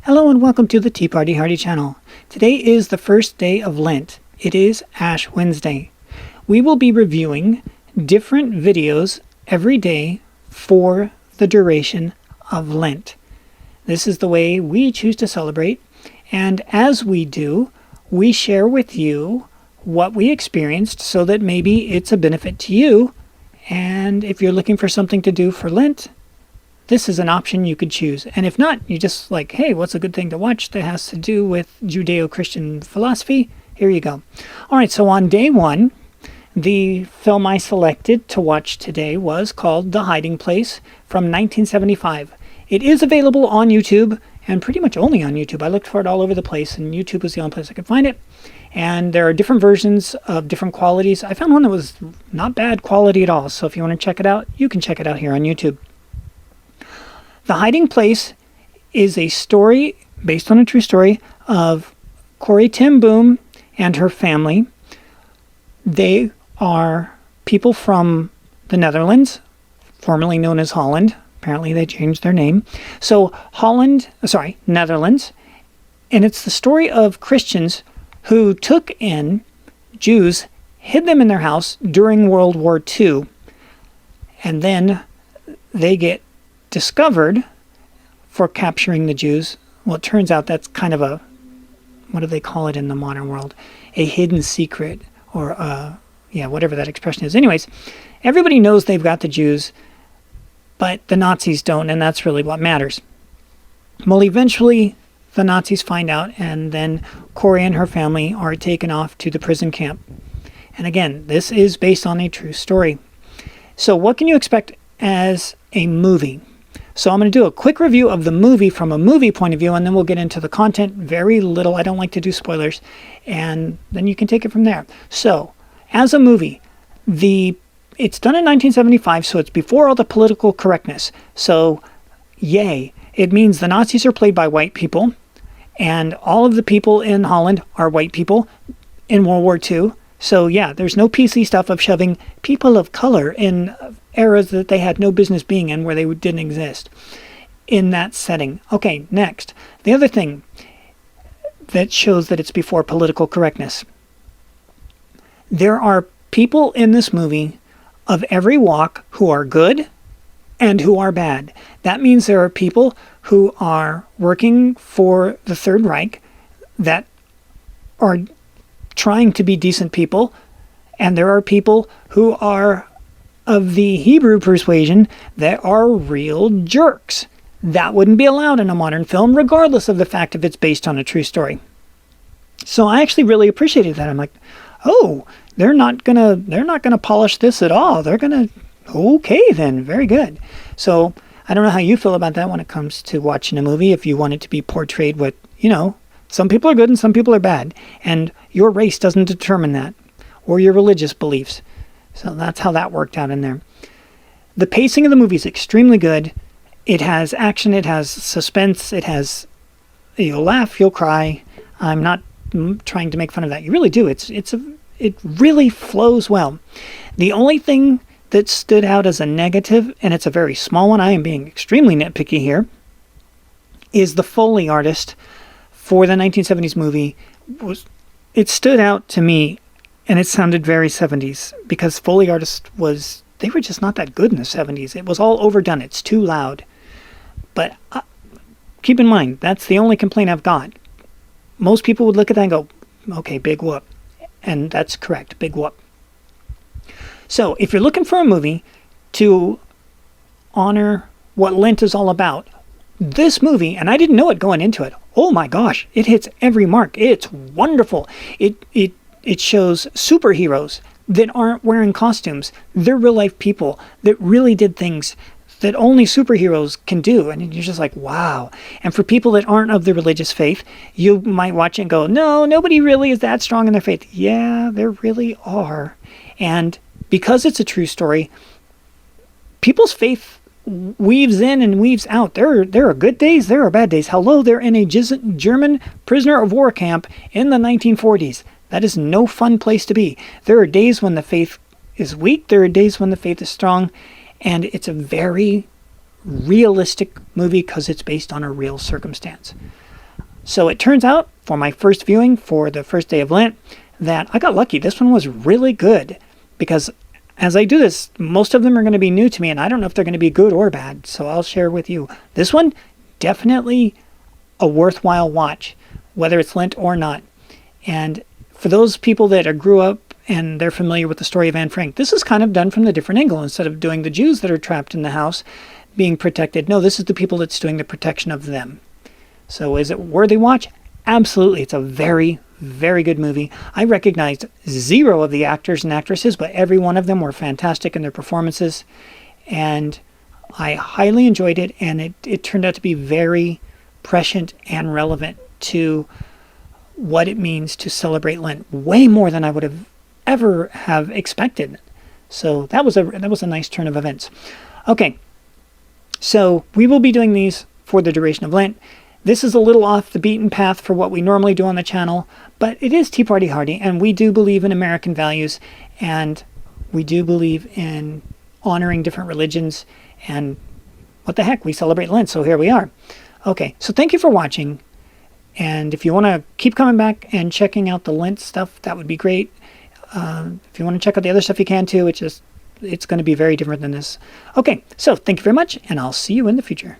Hello and welcome to the Tea Party Hardy channel. Today is the first day of Lent. It is Ash Wednesday. We will be reviewing different videos every day for the duration of Lent. This is the way we choose to celebrate, and as we do, we share with you what we experienced so that maybe it's a benefit to you, and if you're looking for something to do for Lent, this is an option you could choose. And if not, you just like, hey, what's a good thing to watch that has to do with Judeo-Christian philosophy? Here you go. All right, so on day one, the film I selected to watch today was called The Hiding Place from 1975. It is available on YouTube, and pretty much only on YouTube. I looked for it all over the place, and YouTube was the only place I could find it. And there are different versions of different qualities. I found one that was not bad quality at all, so if you want to check it out, you can check it out here on YouTube. The Hiding Place is a story based on a true story of Corrie Tim Boom and her family. They are people from the Netherlands, formerly known as Holland. Apparently they changed their name. So Netherlands. And it's the story of Christians who took in Jews, hid them in their house during World War II, and then they get discovered for capturing the Jews. Well, it turns out that's kind of a, what do they call it in the modern world? A hidden secret, or whatever that expression is. Anyways, everybody knows they've got the Jews, but the Nazis don't, and that's really what matters. Well, eventually the Nazis find out, and then Corrie and her family are taken off to the prison camp. And again, this is based on a true story. So what can you expect as a movie? So I'm going to do a quick review of the movie from a movie point of view, and then we'll get into the content. Very little. I don't like to do spoilers. And then you can take it from there. So, as a movie, it's done in 1975, so it's before all the political correctness. So, yay. It means the Nazis are played by white people, and all of the people in Holland are white people in World War II. So yeah, there's no PC stuff of shoving people of color in eras that they had no business being in, where they didn't exist in that setting. Okay, next. The other thing that shows that it's before political correctness. There are people in this movie of every walk who are good and who are bad. That means there are people who are working for the Third Reich that are trying to be decent people, and there are people who are of the Hebrew persuasion that are real jerks. That wouldn't be allowed in a modern film, regardless of the fact if it's based on a true story. So I actually really appreciated that. I'm like, oh, they're not gonna polish this at all. They're gonna, okay then, very good. So I don't know how you feel about that when it comes to watching a movie. If you want it to be portrayed with, some people are good and some people are bad, and your race doesn't determine that, or your religious beliefs. So that's how that worked out in there. The pacing of the movie is extremely good. It has action, it has suspense, you'll laugh, you'll cry. I'm not trying to make fun of that. You really do. It really flows well. The only thing that stood out as a negative, and it's a very small one, I am being extremely nitpicky here, is the Foley artist for the 1970s movie. It stood out to me, and it sounded very 70s, because Foley artists they were just not that good in the 70s. It was all overdone. It's too loud. But keep in mind, that's the only complaint I've got. Most people would look at that and go, okay, big whoop. And that's correct, big whoop. So if you're looking for a movie to honor what Lent is all about, this movie, and I didn't know it going into it, oh my gosh, it hits every mark. It's wonderful. It shows superheroes that aren't wearing costumes. They're real life people that really did things that only superheroes can do. And you're just like, wow. And for people that aren't of the religious faith, you might watch it and go, no, nobody really is that strong in their faith. Yeah, there really are. And because it's a true story, people's faith weaves in and weaves out. There are good days, there are bad days. Hello, they're in a German prisoner of war camp in the 1940s. That is no fun place to be. There are days when the faith is weak, there are days when the faith is strong, and it's a very realistic movie because it's based on a real circumstance. So it turns out, for my first viewing for the first day of Lent, that I got lucky. This one was really good, because as I do this, most of them are going to be new to me, and I don't know if they're going to be good or bad, so I'll share with you. This one, definitely a worthwhile watch, whether it's Lent or not. And for those people that grew up and they're familiar with the story of Anne Frank, this is kind of done from the different angle. Instead of doing the Jews that are trapped in the house being protected, no, this is the people that's doing the protection of them. So is it worthy watch? Absolutely. It's a very, very good movie. I recognized 0 of the actors and actresses, but every one of them were fantastic in their performances. And I highly enjoyed it, and it turned out to be very prescient and relevant to what it means to celebrate Lent, way more than I would have ever have expected. So that was a nice turn of events. Okay, so we will be doing these for the duration of Lent. This is a little off the beaten path for what we normally do on the channel, but it is Tea Party Hardy, and we do believe in American values, and we do believe in honoring different religions, and what the heck, we celebrate Lent, so here we are. Okay, so thank you for watching, and if you want to keep coming back and checking out the Lent stuff, that would be great. If you want to check out the other stuff, you can too. It's going to be very different than this. Okay, so thank you very much, and I'll see you in the future.